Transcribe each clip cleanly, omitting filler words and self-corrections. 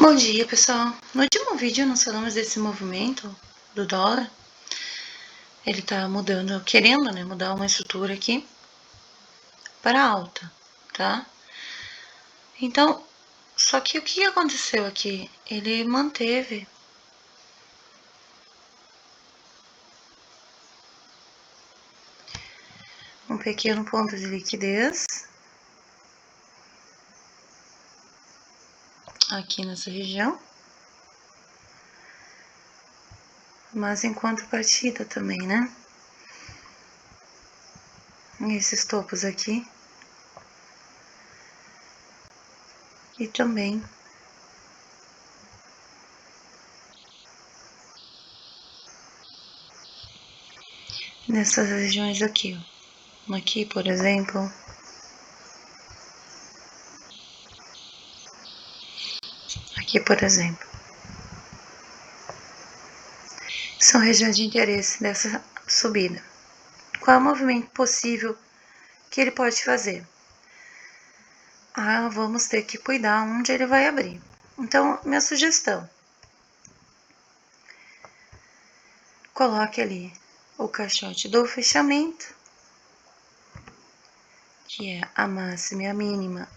Bom dia, pessoal. No último vídeo nós falamos desse movimento do dólar. Ele tá mudando, querendo, mudar uma estrutura aqui para alta, tá? Então, só que o que aconteceu aqui? Ele manteve um pequeno ponto de liquidez aqui nessa região, mas em contrapartida também, né? Esses topos aqui e também nessas regiões aqui, ó. Aqui, por exemplo, aqui, por exemplo, são regiões de interesse dessa subida. Qual é o movimento possível que ele pode fazer? Vamos ter que cuidar onde ele vai abrir. Então, minha sugestão: coloque ali o caixote do fechamento, que é a máxima e a mínima,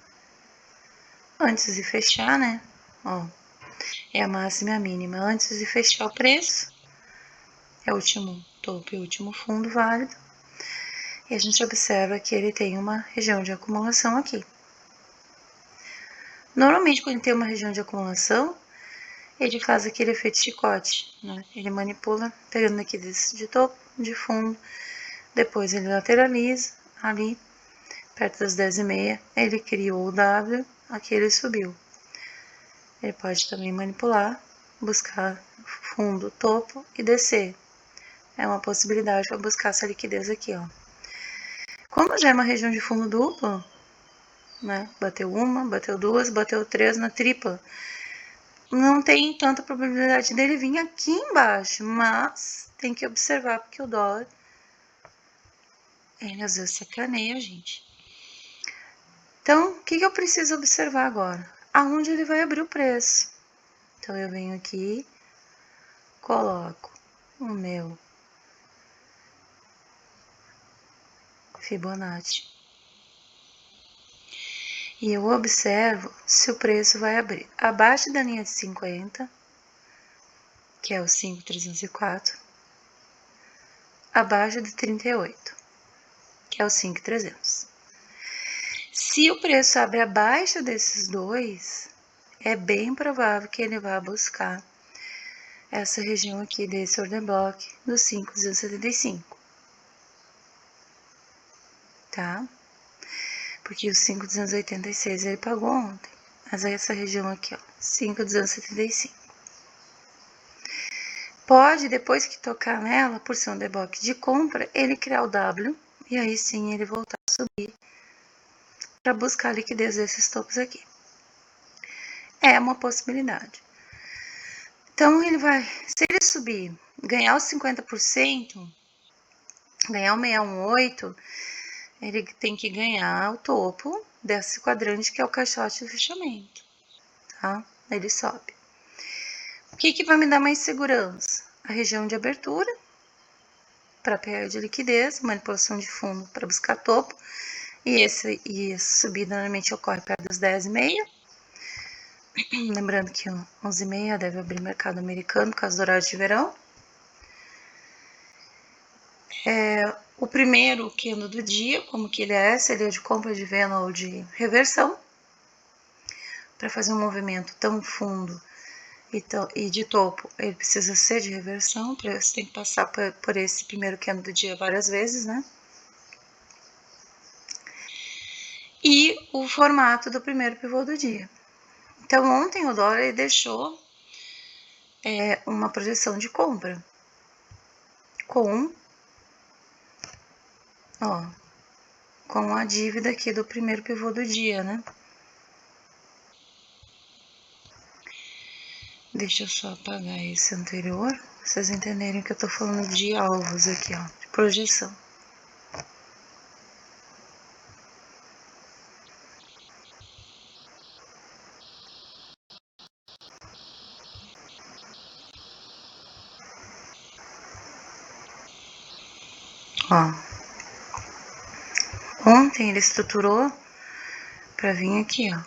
antes de fechar, né? Ó, é a máxima e a mínima antes de fechar o preço. É o último topo e o último fundo válido. E a gente observa que ele tem uma região de acumulação aqui. Normalmente, quando tem uma região de acumulação, ele faz aquele efeito chicote, né? Ele manipula, pegando aqui de topo, de fundo, depois ele lateraliza, ali, perto das 10h30, ele criou o W, aqui ele subiu. Ele pode também manipular, buscar fundo, topo e descer. É uma possibilidade para buscar essa liquidez aqui, ó. Como já é uma região de fundo duplo, né? Bateu uma, bateu duas, bateu três na tripla. Não tem tanta probabilidade dele vir aqui embaixo, mas tem que observar porque o dólar, ele às vezes sacaneia a gente. Então, o que eu preciso observar agora? Aonde ele vai abrir o preço. Então, eu venho aqui, coloco o meu Fibonacci e eu observo se o preço vai abrir abaixo da linha de 50, que é o 5.304, abaixo de 38, que é o 5.300. Se o preço abre abaixo desses dois, é bem provável que ele vá buscar essa região aqui desse order block do 5.275, tá? Porque o 5.286 ele pagou ontem, mas é essa região aqui, ó, 5.275. Pode, depois que tocar nela, por ser um deblock de compra, ele criar o W, e aí sim ele voltar a subir para buscar a liquidez desses topos aqui. É uma possibilidade. Então, ele vai, se ele subir, ganhar os 50%, ganhar o 618, ele tem que ganhar o topo desse quadrante que é o caixote do fechamento, tá? Ele sobe. O que vai me dar mais segurança? A região de abertura, para pegar de liquidez, manipulação de fundo para buscar topo, e essa subida normalmente ocorre perto das 10h30. Lembrando que 11h30 deve abrir mercado americano por causa do horário de verão. O primeiro candle do dia, como que ele é, seria de compra, de venda ou de reversão. Para fazer um movimento tão fundo e de topo, ele precisa ser de reversão, você tem que passar por esse primeiro candle do dia várias vezes, né? E o formato do primeiro pivô do dia. Então, ontem o dólar ele deixou uma projeção de compra com a dívida aqui do primeiro pivô do dia, né? Deixa eu só apagar esse anterior, pra vocês entenderem que eu tô falando de alvos aqui, ó, de projeção. Ó, ontem ele estruturou pra vir aqui, ó,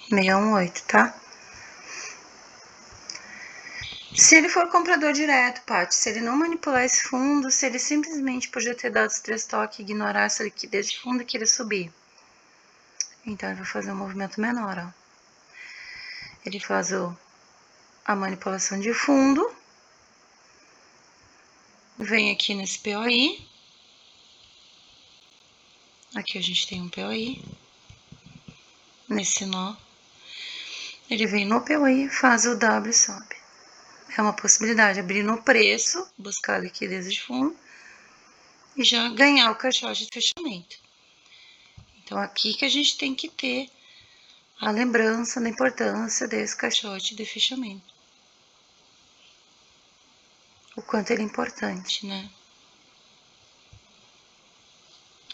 618, tá? Se ele for comprador direto, Paty, se ele não manipular esse fundo, se ele simplesmente podia ter dado os 3 toques e ignorar essa liquidez de fundo e querer subir, então ele vai fazer um movimento menor, ó. Ele faz a manipulação de fundo, vem aqui nesse POI, aqui a gente tem um POI, nesse nó, ele vem no POI, faz o W e sobe. É uma possibilidade, abrir no preço, buscar a liquidez de fundo e já ganhar o caixote de fechamento. Então, aqui que a gente tem que ter a lembrança da importância desse caixote de fechamento. O quanto ele é importante, né?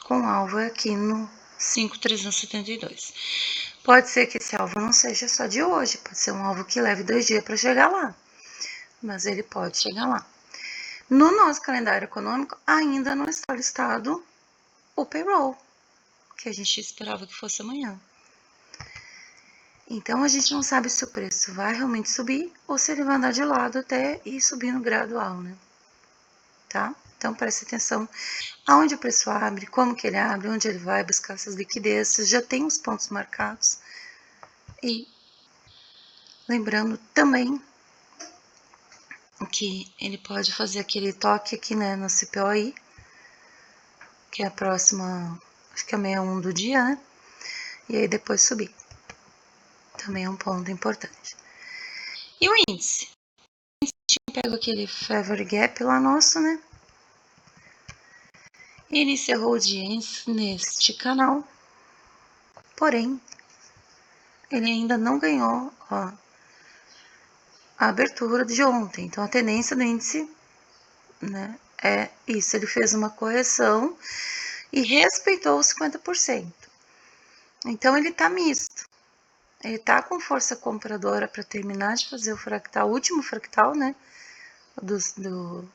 Com alvo aqui no 5.372. Pode ser que esse alvo não seja só de hoje, pode ser um alvo que leve 2 dias para chegar lá, mas ele pode chegar lá. No nosso calendário econômico, ainda não está listado o payroll, que a gente esperava que fosse amanhã. Então, a gente não sabe se o preço vai realmente subir ou se ele vai andar de lado até ir subindo gradual, né? Tá? Então, preste atenção aonde o preço abre, como que ele abre, onde ele vai buscar essas liquidezes, já tem os pontos marcados. E lembrando também que ele pode fazer aquele toque aqui, né, no CPOI, que é a próxima, acho que é a 61 do dia, né? E aí depois subir. Também é um ponto importante. E o índice? A gente pega aquele Favor Gap lá nosso, né? Ele encerrou o dia neste canal, porém, ele ainda não ganhou, ó, a abertura de ontem. Então, a tendência do índice, né, é isso. Ele fez uma correção e respeitou os 50%. Então, ele tá misto. Ele tá com força compradora para terminar de fazer o fractal, o último fractal, né, do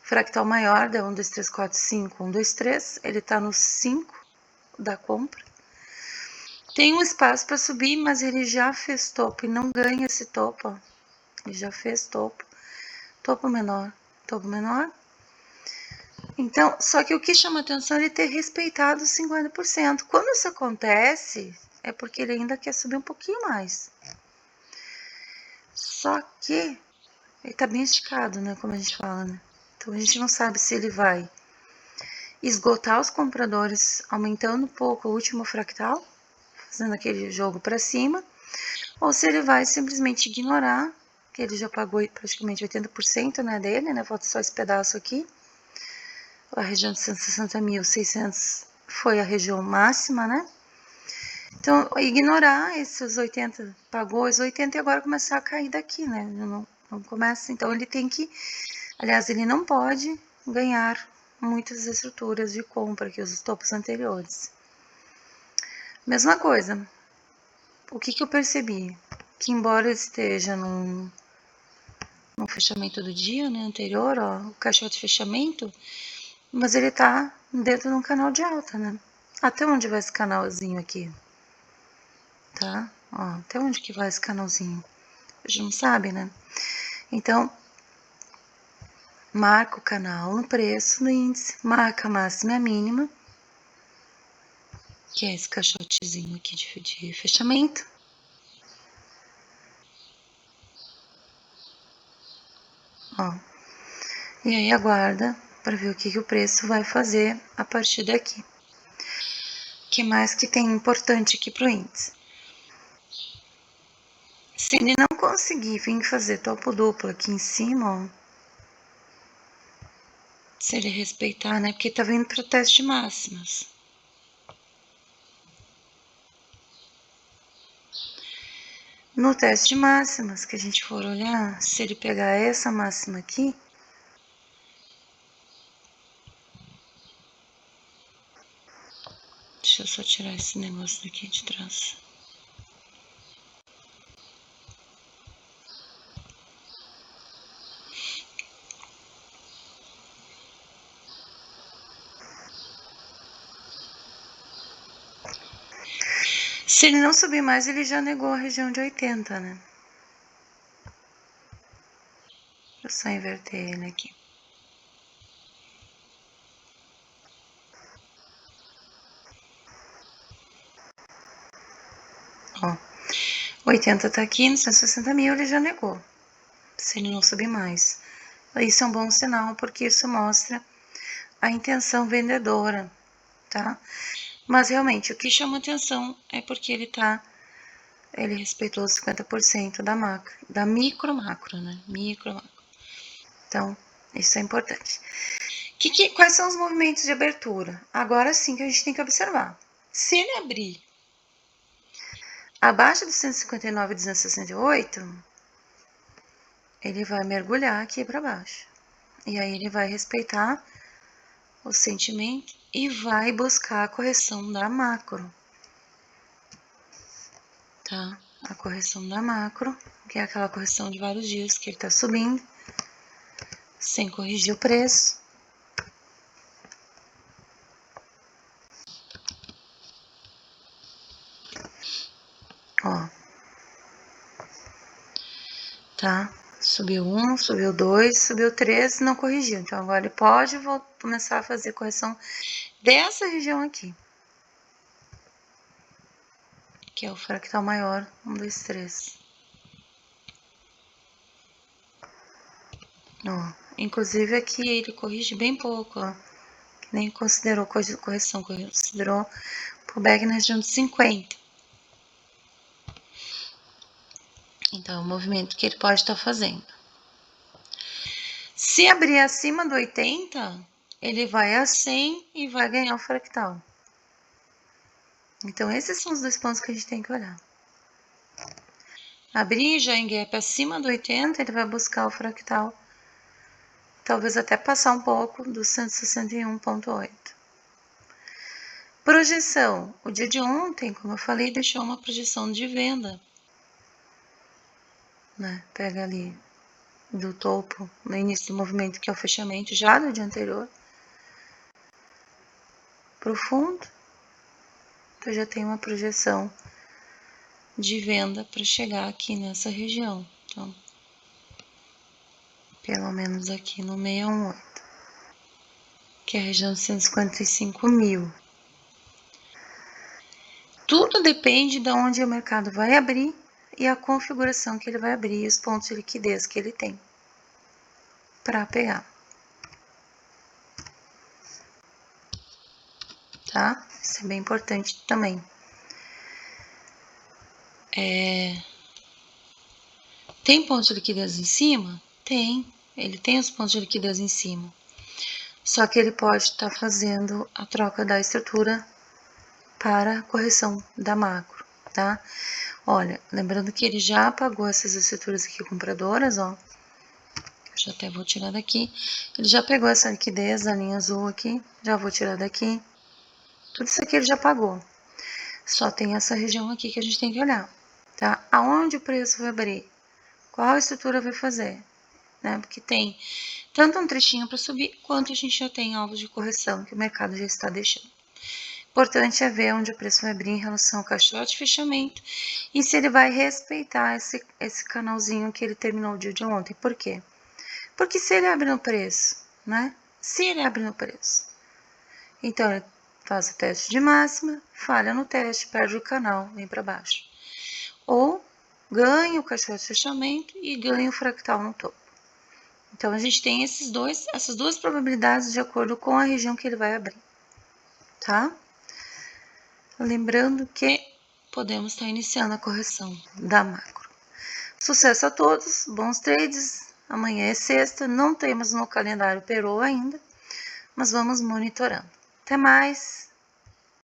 fractal maior, da 1, 2, 3, 4, 5, 1, 2, 3. Ele tá no 5 da compra. Tem um espaço para subir, mas ele já fez topo e não ganha esse topo, ó. Ele já fez topo. Topo menor, topo menor. Então, só que o que chama atenção é ele ter respeitado os 50%. Quando isso acontece, é porque ele ainda quer subir um pouquinho mais. Só que ele tá bem esticado, né, como a gente fala, né? Então, a gente não sabe se ele vai esgotar os compradores, aumentando um pouco o último fractal, fazendo aquele jogo para cima, ou se ele vai simplesmente ignorar, que ele já pagou praticamente 80%, né, dele, né, falta só esse pedaço aqui. A região de 160.600 foi a região máxima, né? Então, ignorar esses 80, pagou os 80 e agora começar a cair daqui, né? Não começa, então ele tem que, aliás, ele não pode ganhar muitas estruturas de compra que os topos anteriores. Mesma coisa, o que eu percebi? Que embora esteja no fechamento do dia, né, anterior, ó, o caixote de fechamento, mas ele tá dentro de um canal de alta, né? Até onde vai esse canalzinho aqui? Tá? Ó, até onde que vai esse canalzinho? A gente não sabe, né? Então, marca o canal no preço, no índice, marca a máxima e a mínima, que é esse caixotezinho aqui de fechamento. Ó, e aí aguarda para ver o que o preço vai fazer a partir daqui. O que mais que tem importante aqui pro índice? Se ele não conseguir vir fazer topo duplo aqui em cima, ó, se ele respeitar, né, porque tá vindo para teste de máximas. No teste de máximas, que a gente for olhar, se ele pegar essa máxima aqui, deixa eu só tirar esse negócio daqui de trás. Se ele não subir mais, ele já negou a região de 80, né? Deixa eu só inverter ele aqui. Ó, 80 tá aqui, no 160 mil ele já negou. Se ele não subir mais. Isso é um bom sinal, porque isso mostra a intenção vendedora, tá? Mas realmente, o que chama atenção é porque ele respeitou os 50% da macro, da micro-macro, né? Micro-macro. Então, isso é importante. Quais são os movimentos de abertura? Agora sim que a gente tem que observar. Se ele abrir abaixo do 159,268, ele vai mergulhar aqui para baixo. E aí ele vai respeitar o sentimento e vai buscar a correção da macro. Tá? A correção da macro, que é aquela correção de vários dias que ele tá subindo, sem corrigir o preço. Ó. Tá? Subiu 1, subiu 2, subiu 3, não corrigiu. Então, agora ele pode começar a fazer correção dessa região aqui. Que é o fractal maior, 1, 2, 3. Ó, inclusive aqui ele corrige bem pouco, ó. Nem considerou correção, considerou pullback na região de 50. Então, é o movimento que ele pode estar fazendo. Se abrir acima do 80, ele vai a 100 e vai ganhar o fractal. Então, esses são os dois pontos que a gente tem que olhar. Abrir já em gap acima do 80, ele vai buscar o fractal. Talvez até passar um pouco do 161,8. Projeção. O dia de ontem, como eu falei, deixou uma projeção de venda. Né? Pega ali do topo, no início do movimento, que é o fechamento já do dia anterior, para o fundo. Então, já tem uma projeção de venda para chegar aqui nessa região. Então, pelo menos aqui no 618, que é a região de 155 mil. Tudo depende de onde o mercado vai abrir e a configuração que ele vai abrir e os pontos de liquidez que ele tem para pegar. Tá? Isso é bem importante também. Tem pontos de liquidez em cima? Tem. Ele tem os pontos de liquidez em cima. Só que ele pode estar fazendo a troca da estrutura para a correção da macro, tá? Olha, lembrando que ele já apagou essas estruturas aqui compradoras, ó. Eu já até vou tirar daqui. Ele já pegou essa liquidez da linha azul aqui. Já vou tirar daqui. Tudo isso aqui ele já pagou. Só tem essa região aqui que a gente tem que olhar, tá? Aonde o preço vai abrir? Qual estrutura vai fazer? Né? Porque tem tanto um trechinho para subir, quanto a gente já tem alvos de correção que o mercado já está deixando. Importante é ver onde o preço vai abrir em relação ao caixote de fechamento e se ele vai respeitar esse canalzinho que ele terminou o dia de ontem. Por quê? Porque se ele abre no preço, né? Se ele abre no preço, então ele faz o teste de máxima, falha no teste, perde o canal, vem para baixo. Ou ganha o caixote de fechamento e ganha o fractal no topo. Então, a gente tem essas duas probabilidades de acordo com a região que ele vai abrir, tá? Lembrando que podemos estar iniciando a correção da macro. Sucesso a todos, bons trades. Amanhã é sexta, não temos no calendário Perô ainda, mas vamos monitorando. Até mais!